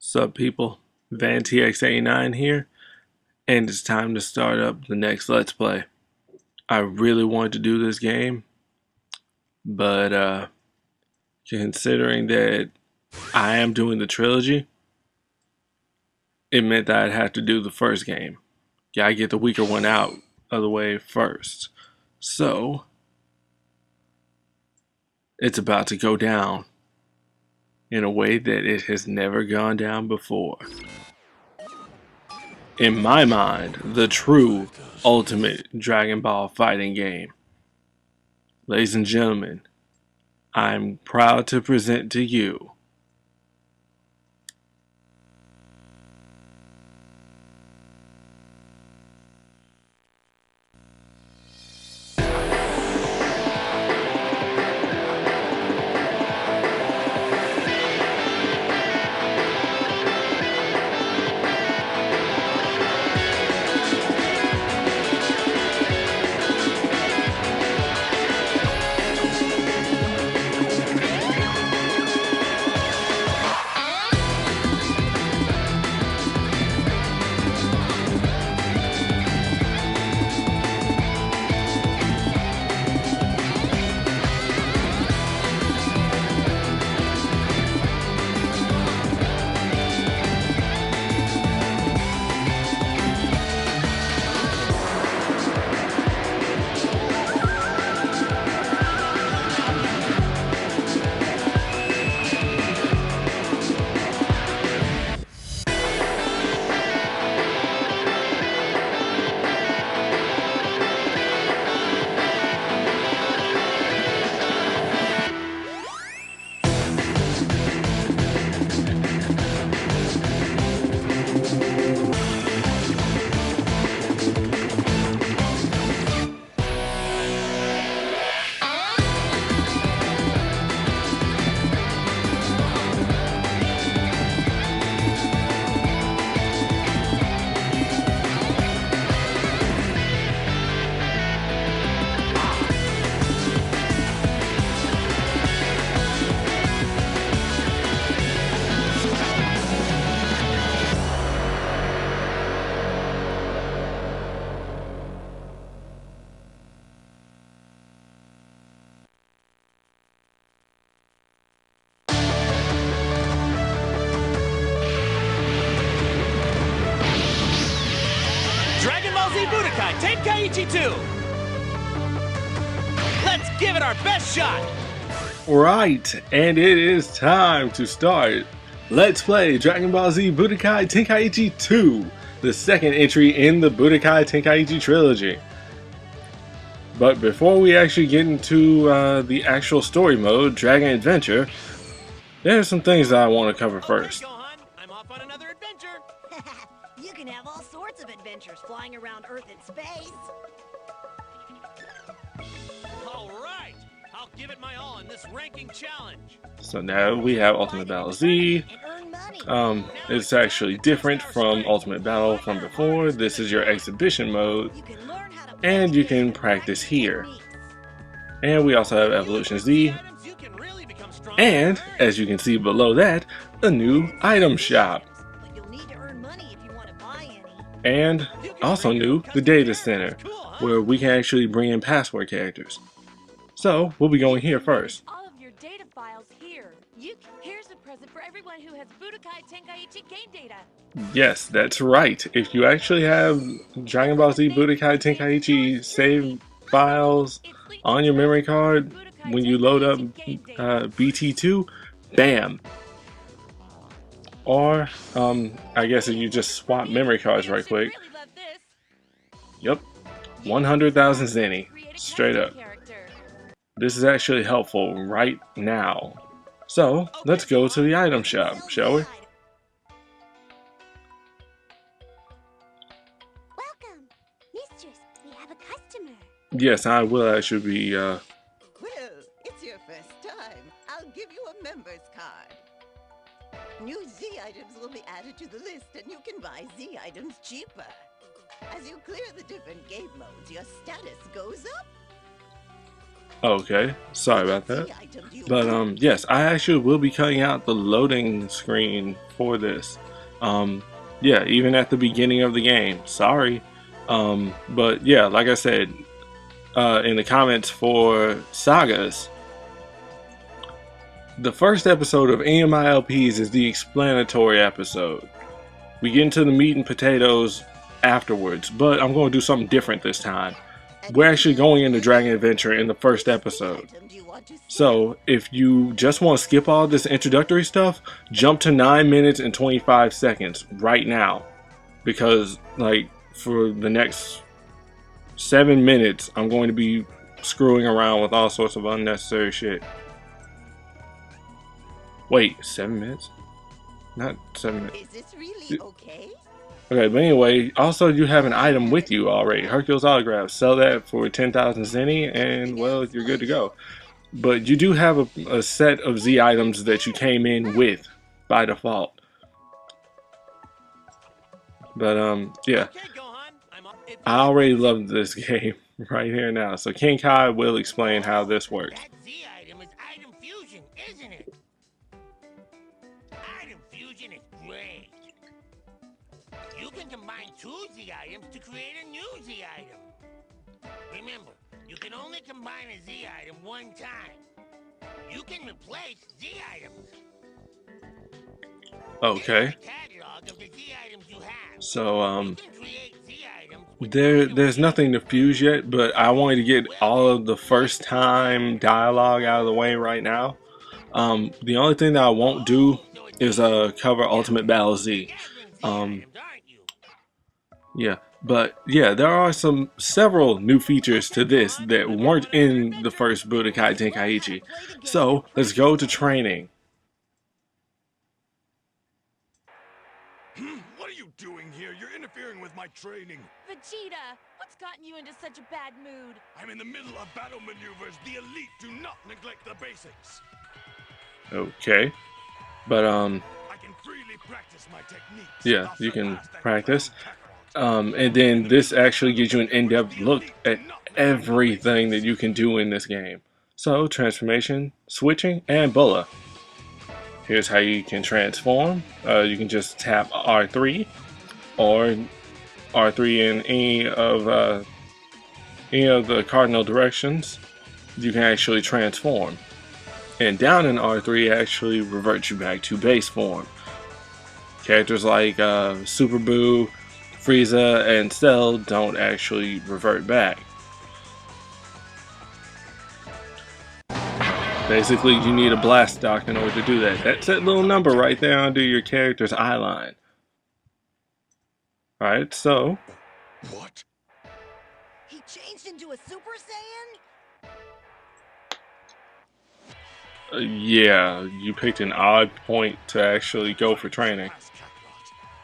Sup people, VanTX89 here, and it's time to start up the next Let's Play. I really wanted to do this game, but considering that I am doing the trilogy, it meant that I'd have to do the first game. Yeah, I get the weaker one out of the way first. So, it's about to go down in a way that it has never gone down before. In my mind, the true ultimate Dragon Ball fighting game. Ladies and gentlemen, I'm proud to present to you Budokai Tenkaichi 2! Let's give it our best shot! right, and it is time to start Let's Play Dragon Ball Z Budokai Tenkaichi 2, the second entry in the Budokai Tenkaichi trilogy. But before we actually get into the actual story mode, Dragon Adventure, there are some things that I want to cover first. Okay, Gohan, I'm off on another adventure! You can have all sorts of adventures flying around Earth and space. Alright, I'll give it my all in this ranking challenge. So now we have Ultimate Battle Z. And earn money. It's actually different from Ultimate Battle from before. This is your exhibition mode, You can learn how to and you can practice here. And we also have Evolution Z, Items you can really become strong and as you can see below that, a new item shop. But you'll need to earn money if you want to buy any. And also new, the data center, Cool, huh? where we can actually bring in password characters. So we'll be going here first. All of your data files here. Here's a present for everyone who has Budokai Tenkaichi game data. Yes, that's right. If you actually have Dragon Ball Z Budokai Tenkaichi save files on your memory card when you load up BT2, bam. Or, I guess if you just swap memory cards right quick, Really love this. yep, 100,000 Zenny, Create a straight custom up. character. This is actually helpful right now. So, let's go to the item shop, shall we? Welcome, mistress. We have a customer. Yes, I will actually be, Well, it's your first time. I'll give you a member's card. New Z items will be added to the list, and you can buy Z items cheaper. As you clear the different game modes, your status goes up. Okay, sorry about that. Z items you But want. yes, I actually will be cutting out the loading screen for this. Yeah, even at the beginning of the game. Sorry. But yeah, like I said, in the comments for Sagas, the first episode of any of my LPs is the explanatory episode. We get into the meat and potatoes afterwards, but I'm going to do something different this time. We're actually going into Dragon Adventure in the first episode. So, if you just want to skip all this introductory stuff, jump to 9 minutes and 25 seconds right now. Because, like, for the next 7 minutes, I'm going to be screwing around with all sorts of unnecessary shit. Wait, 7 minutes? Not 7 minutes. Is this really okay? Okay, but anyway, also you have an item with you already. Hercules Autograph. Sell that for 10,000 zenny and, well, you're good to go. But you do have a set of Z items that you came in with by default. But, yeah. Okay, Gohan. I already love this game right here now. So King Kai will explain how this works. That Z item is item fusion, isn't it? Item fusion is great. You can combine two Z items to create a new Z item. Remember, you can only combine a Z item one time. You can replace Z items. Okay. Catalog of the Z items you have. So, You can create Z items with there's nothing to fuse yet, but I wanted to get all of the first time dialogue out of the way right now. The only thing that I won't do is cover Ultimate Battle Z. Yeah, but yeah, there are several new features to this that weren't in the first Budokai Tenkaichi. So let's go to training. What are you doing here? You're interfering with my training. Vegeta, what's gotten you into such a bad mood? I'm in the middle of battle maneuvers. The elite do not neglect the basics. Okay, but I can freely practice my techniques. yeah, you can practice. And then this actually gives you an in-depth look at everything that you can do in this game. So, transformation, switching, and Bulla. Here's how you can transform. You can just tap R3, or R3 in any of the cardinal directions. You can actually transform. And down in R3 actually reverts you back to base form. Characters like Super Boo, Frieza, and Cell don't actually revert back. Basically, you need a blast stock in order to do that. That's that little number right there under your character's eye line. Alright, so... What? He changed into a Super Saiyan? Yeah, you picked an odd point to actually go for training.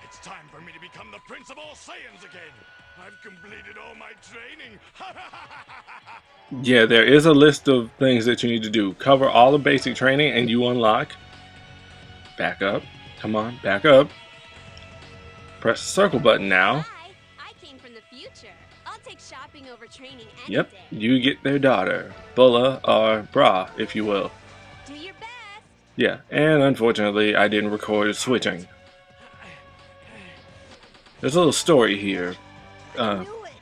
It's time for me to become the Prince of all Saiyans again. I've completed all my training. Yeah, there is a list of things that you need to do. Cover all the basic training and you unlock... Back up. Come on, back up. Press the circle button now. Hi, I came from the future. I'll take shopping over training any Yep, day. you get their daughter. Bulla, or Bra, if you will. Do your best. Yeah, and unfortunately, I didn't record switching. There's a little story here. I knew it!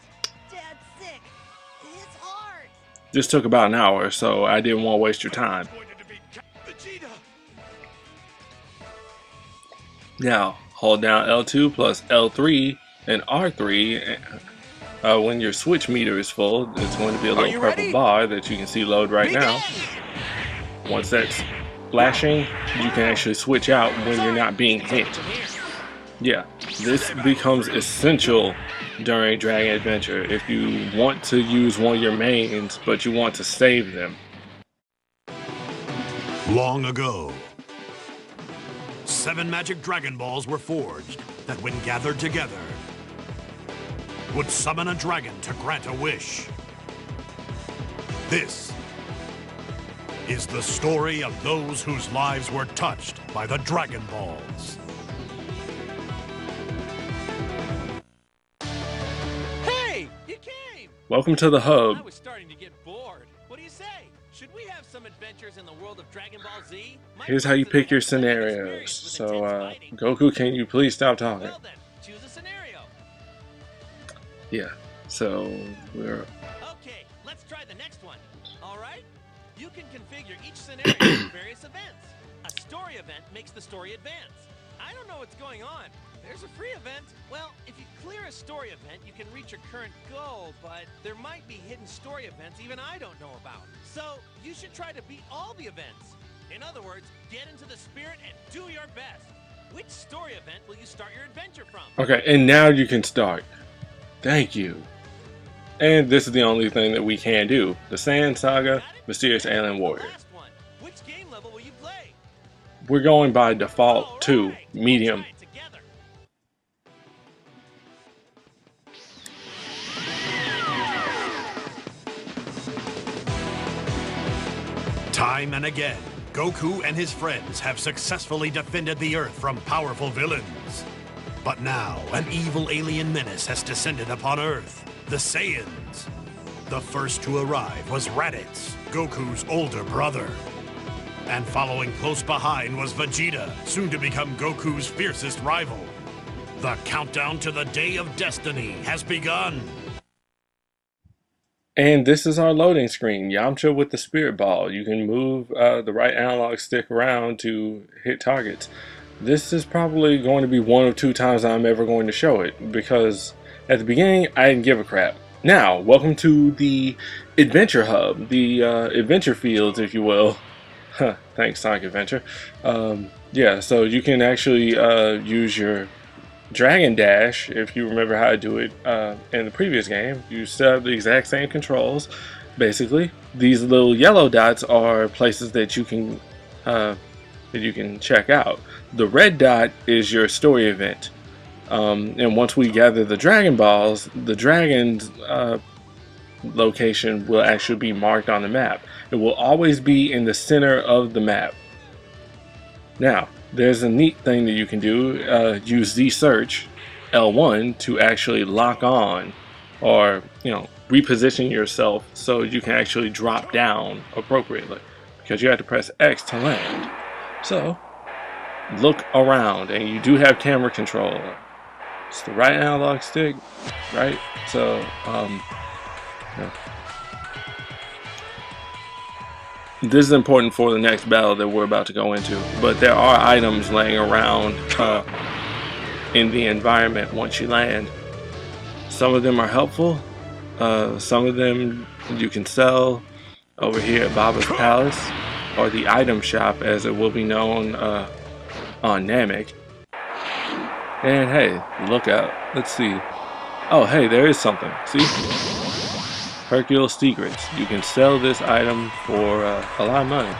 Dad's sick. It's hard. This took about an hour, so I didn't want to waste your time. Vegeta! Now, hold down L2 plus L3 and R3. When your switch meter is full, it's going to be a little purple bar that you can see load right now. Once that's flashing, you can actually switch out when you're not being hit. Yeah, this becomes essential during Dragon Adventure if you want to use one of your mains, but you want to save them. Long ago, 7 magic Dragon Balls were forged that, when gathered together, would summon a dragon to grant a wish. This is the story of those whose lives were touched by the Dragon Balls. Hey, you came! Welcome to the I hub. was starting to get bored. What do you say? characters in the world of Dragon Ball Z. Here's how you pick your scenarios. So, Goku, can you please stop talking? Well then, choose a scenario. Yeah. So we're. Okay, let's try the next one. All right? You can configure each scenario with various events. A story event makes the story advance. I don't know what's going on. There's a free event. Well, if you clear a story event, you can reach your current goal, but there might be hidden story events even I don't know about. So, you should try to beat all the events. In other words, get into the spirit and do your best. Which story event will you start your adventure from? Okay, and now you can start. Thank you. And this is the only thing that we can do. The Sand Saga, Mysterious Alien Warrior. Last one. Which game level will you play? We're going by default to medium. Try it together. Time and again, Goku and his friends have successfully defended the Earth from powerful villains. But now, an evil alien menace has descended upon Earth, the Saiyans. The first to arrive was Raditz, Goku's older brother. And following close behind was Vegeta, soon to become Goku's fiercest rival. The countdown to the Day of Destiny has begun. And this is our loading screen. Yamcha with the Spirit Ball. You can move the right analog stick around to hit targets. This is probably going to be one of 2 times I'm ever going to show it, because at the beginning I didn't give a crap. Now, welcome to the Adventure Hub, the Adventure Fields, if you will. Thanks, Sonic Adventure. Yeah, so you can actually use your Dragon Dash, if you remember how to do it in the previous game. You set up the exact same controls, basically. These little yellow dots are places that you can check out. The red dot is your story event. And once we gather the Dragon Balls, the Dragon's location will actually be marked on the map. It will always be in the center of the map. Now, there's a neat thing that you can do. Use Z search L1 to actually lock on, or reposition yourself so you can actually drop down appropriately, because you have to press X to land. So look around, and you do have camera control. It's the right analog stick, right? So yeah. This is important for the next battle that we're about to go into, but there are items laying around in the environment once you land. Some of them are helpful, some of them you can sell over here at Baba's Palace, or the item shop as it will be known on Namek. And hey, look out, let's see. Oh hey, there is something, see? Hercule's Secrets. You can sell this item for a lot of money.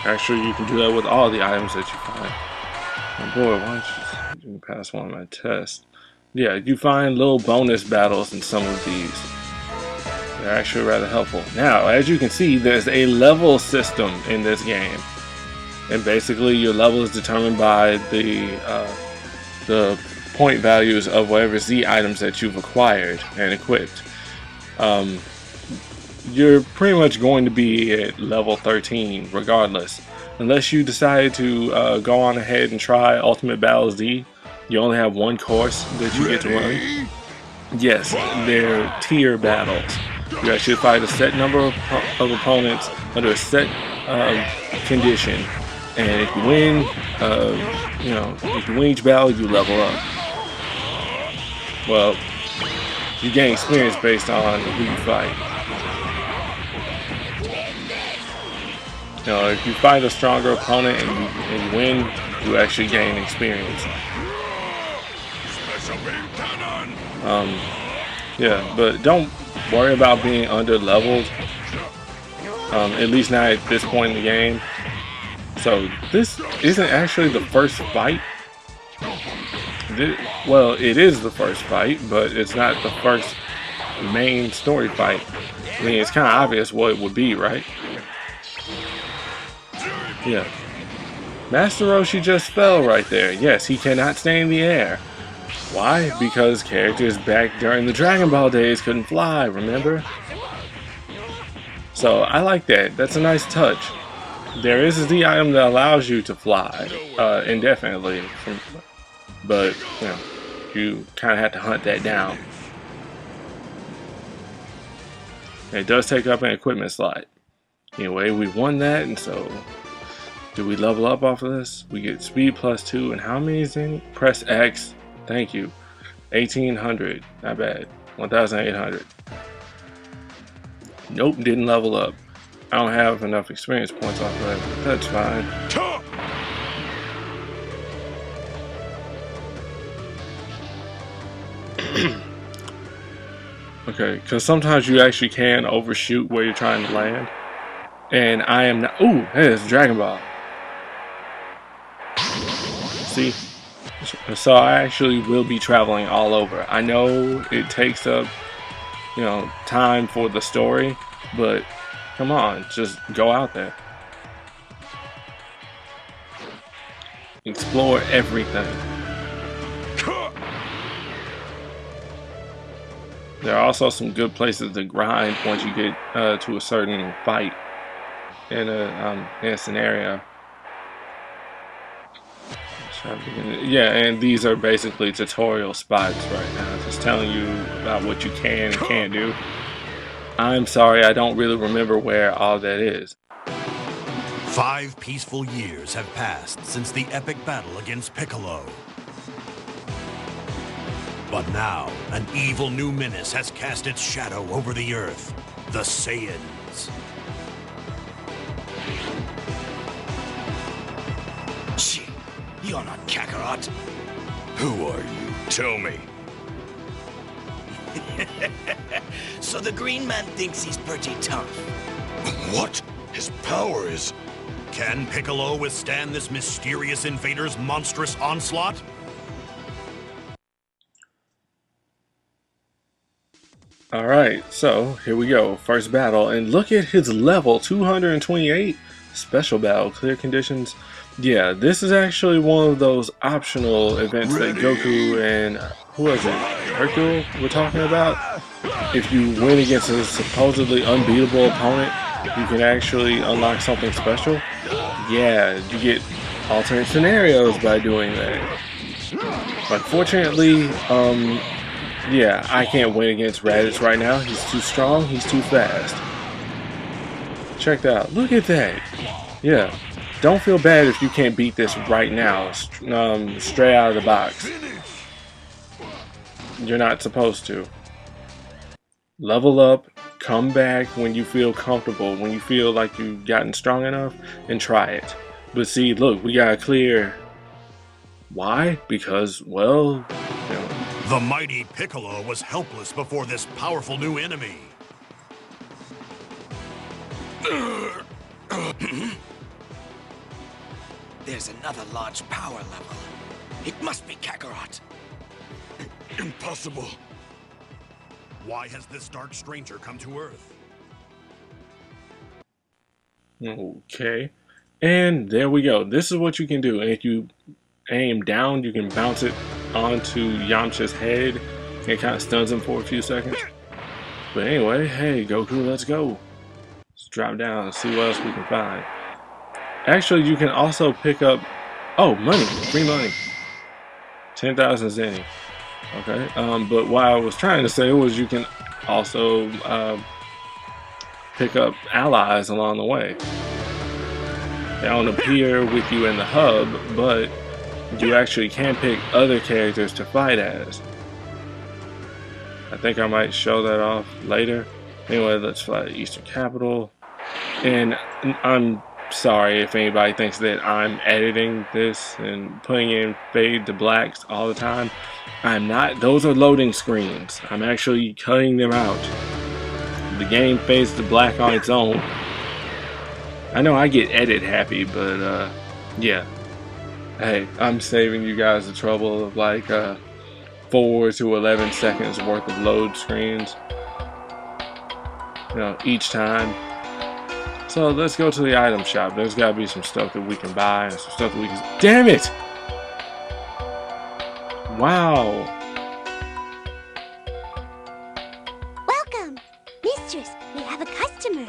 Actually, you can do that with all the items that you find. Oh boy, why don't you pass one of my tests? Yeah, you find little bonus battles in some of these. They're actually rather helpful. Now, as you can see, there's a level system in this game. And basically, your level is determined by the point values of whatever Z items that you've acquired and equipped. You're pretty much going to be at level 13 regardless, unless you decide to go on ahead and try Ultimate Battle Z. You only have one course that you get to run. Yes, they're tier battles. You actually fight a set number of opponents under a set condition, and if you win, if you win each battle, you level up. Well, you gain experience based on who you fight. If you fight a stronger opponent and you win, you actually gain experience. Yeah, but don't worry about being under leveled. At least not at this point in the game. So this isn't actually the first fight. Well, it is the first fight, but it's not the first main story fight. I mean, it's kind of obvious what it would be, right? Yeah. Master Roshi just fell right there. Yes, he cannot stay in the air. Why? Because characters back during the Dragon Ball days couldn't fly, remember? So I like that. That's a nice touch. There is a Z item that allows you to fly indefinitely, but you know, you kind of have to hunt that down. It does take up an equipment slot. Anyway, we won that, and so do we level up off of this? We get speed +2, and how many is in? Press X. Thank you. 1800. Not bad. 1800. Nope, didn't level up. I don't have enough experience points off of that, but that's fine. Okay, because sometimes you actually can overshoot where you're trying to land. And I am not. Ooh, hey, it's Dragon Ball. See? So I actually will be traveling all over. I know it takes up, you know, time for the story, but come on, just go out there. Explore everything. There are also some good places to grind once you get to a certain fight in a scenario. Yeah, and these are basically tutorial spots right now, just telling you about what you can and can't do. I'm sorry, I don't really remember where all that is. 5 peaceful years have passed since the epic battle against Piccolo. But now, an evil new menace has cast its shadow over the Earth, the Saiyans. Shit, you're not Kakarot. Who are you? Tell me. So the Green Man thinks he's pretty tough. What? His power is... Can Piccolo withstand this mysterious invader's monstrous onslaught? Alright, so here we go. First battle, and look at his level, 228. Special battle, clear conditions. Yeah, this is actually one of those optional events that Goku and, who was it, Hercule were talking about. If you win against a supposedly unbeatable opponent, you can actually unlock something special. Yeah, you get alternate scenarios by doing that. Unfortunately, yeah, I can't win against Raditz right now. He's too strong, he's too fast. Check that out. Look at that. Yeah. Don't feel bad if you can't beat this right now, straight out of the box. You're not supposed to. Level up, come back when you feel comfortable, when you feel like you've gotten strong enough, and try it. But see, look, we got a clear... Why? Because, well, you know... The mighty Piccolo was helpless before this powerful new enemy. There's another large power level. It must be Kakarot. Impossible. Why has this dark stranger come to Earth? Okay. And there we go. This is what you can do. And if you aim down, you can bounce it onto Yamcha's head. It kind of stuns him for a few seconds. But anyway, hey, Goku, let's go. Let's drop down and see what else we can find. Actually, you can also pick up... Oh, money. Free money. 10,000 zenny. Okay. But what I was trying to say was you can also pick up allies along the way. They don't appear with you in the hub, but you actually can pick other characters to fight as. I think I might show that off later. Anyway, let's fly to Eastern Capital. And I'm sorry if anybody thinks that I'm editing this and putting in fade to blacks all the time. I'm not. Those are loading screens. I'm actually cutting them out. The game fades to black on its own. I know I get edit happy, but yeah. Hey, I'm saving you guys the trouble of like 4 to 11 seconds worth of load screens, you know, each time. So let's go to the item shop. There's got to be some stuff that we can buy and some stuff that we can... Damn it! Wow. Welcome! Mistress, we have a customer.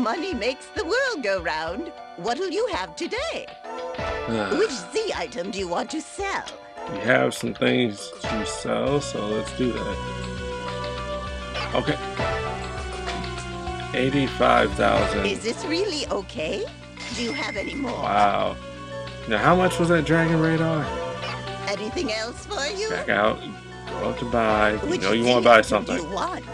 money makes the world go round. What'll you have today? Which Z item do you want to sell? We have some things to sell, so let's do that. Okay. 85,000. Is this really okay? Do you have any more? Wow. Now, how much was that Dragon Radar? Anything else for you? Check out. Go up to buy. You Which know you Z want to buy item something. do you want?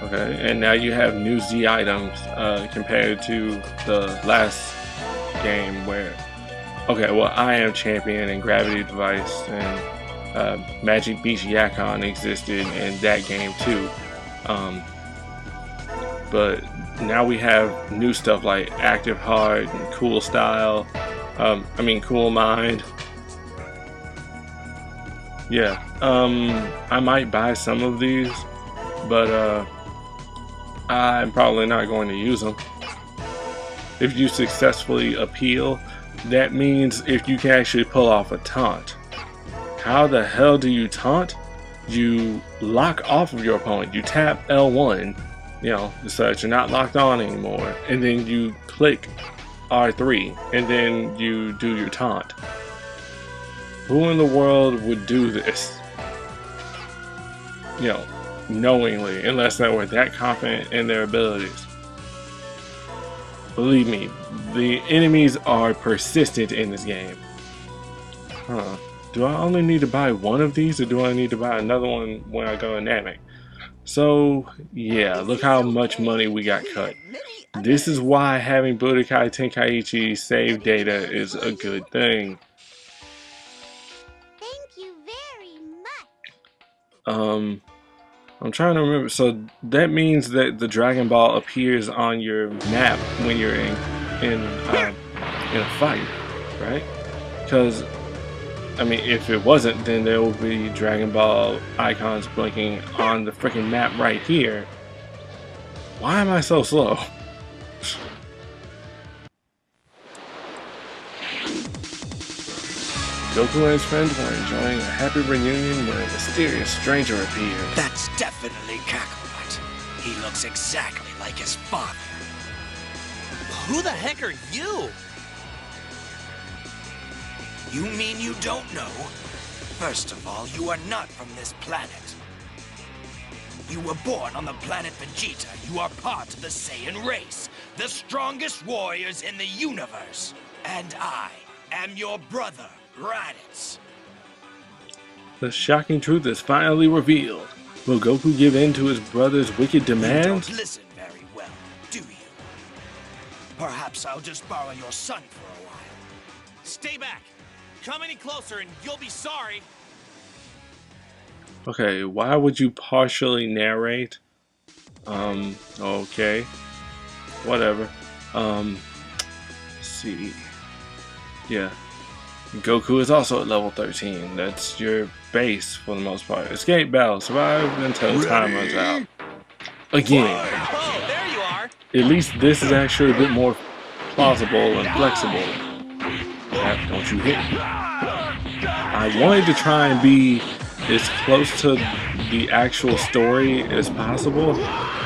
Okay, and now you have new Z items compared to the last game where... Okay, well, I Am Champion and Gravity Device and Magic Beach Yakon existed in that game too. But now we have new stuff like Active Heart and Cool Style. Cool Mind. Yeah, I might buy some of these, but I'm probably not going to use them. If you successfully appeal, that means if you can actually pull off a taunt. How the hell do you taunt? You lock off of your opponent. You tap L1, so that you're not locked on anymore, and then you click R3, and then you do your taunt. Who in the world would do this? Knowingly, unless they were that confident in their abilities. Believe me, the enemies are persistent in this game. Do I only need to buy one of these, or do I need to buy another one when I go to Namek? So, yeah, look how much money we got cut. This is why having Budokai Tenkaichi save data is a good thing. Thank you very much. I'm trying to remember. So that means that the Dragon Ball appears on your map when you're in a fight, right? Because if it wasn't, then there would be Dragon Ball icons blinking on the freaking map right here. Why am I so slow? Goku and his friends were enjoying a happy reunion when a mysterious stranger appeared. That's definitely Kakarot. He looks exactly like his father. Who the heck are you? You mean you don't know? First of all, you are not from this planet. You were born on the planet Vegeta. You are part of the Saiyan race, the strongest warriors in the universe. And I am your brother, Raditz. The shocking truth is finally revealed. Will Goku give in to his brother's wicked demands? You don't listen very well, do you? Perhaps I'll just borrow your son for a while. Stay back. Come any closer and you'll be sorry. Okay, why would you partially narrate? Okay. Whatever. Let's see. Yeah. Goku is also at level 13. That's your base for the most part. Escape battle. Survive until time runs out. Again. Oh, there you are. At least this is actually a bit more plausible and flexible. Don't you hit me. I wanted to try and be as close to the actual story as possible.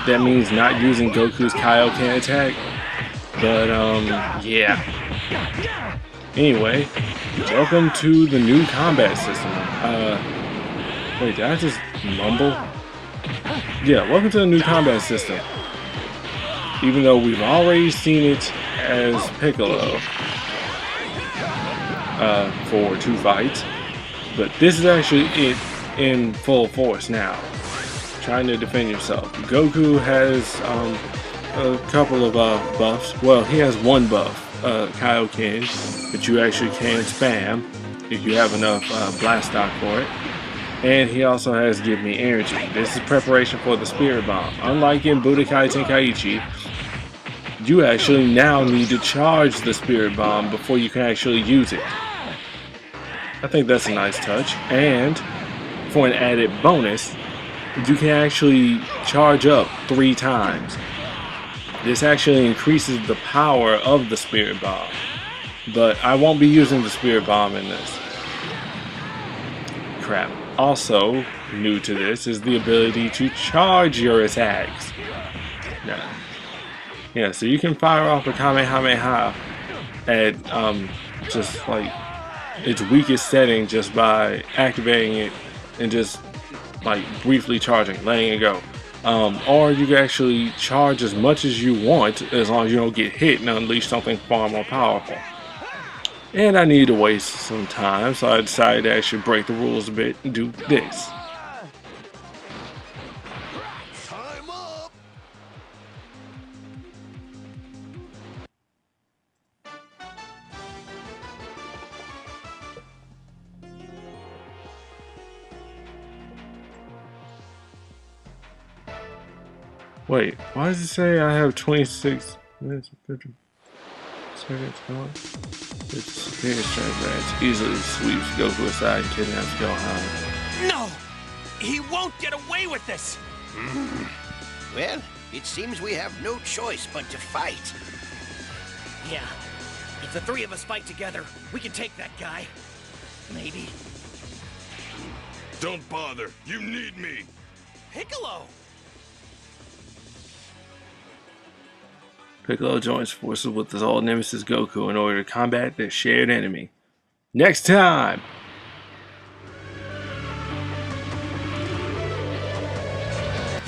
That means not using Goku's Kaioken attack. But, yeah. Anyway, welcome to the new combat system. Wait, did I just mumble? Yeah, welcome to the new combat system. Even though we've already seen it as Piccolo for 2 fights. But this is actually it in full force now. Trying to defend yourself. Goku has a couple of buffs. Well, he has one buff, Kaioken, that you actually can spam if you have enough blast stock for it. And he also has Give Me Energy. This is preparation for the Spirit Bomb. Unlike in Budokai Tenkaichi, you actually now need to charge the Spirit Bomb before you can actually use it. I think that's a nice touch. And for an added bonus, you can actually charge up 3 times. This actually increases the power of the Spirit Bomb. But I won't be using the Spirit Bomb in this. Crap. Also, new to this is the ability to charge your attacks. Yeah, so you can fire off a Kamehameha at just like its weakest setting just by activating it and just like briefly charging, letting it go. Or you can actually charge as much as you want as long as you don't get hit and unleash something far more powerful. And I needed to waste some time, so I decided to actually break the rules a bit and do this. Time up! Wait, why does it say I have 26 minutes and 50 seconds going? It's superior strength match easily sweeps Goku aside and kidnaps Gohan. No! He won't get away with this! Well, it seems we have no choice but to fight. Yeah. If the three of us fight together, we can take that guy. Maybe. Don't bother. You need me. Piccolo! Piccolo joins forces with his old nemesis Goku in order to combat their shared enemy. Next time!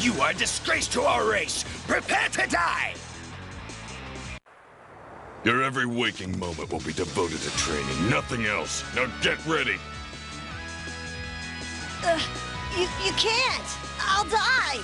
You are a disgrace to our race! Prepare to die! Your every waking moment will be devoted to training, nothing else. Now get ready. You can't! I'll die!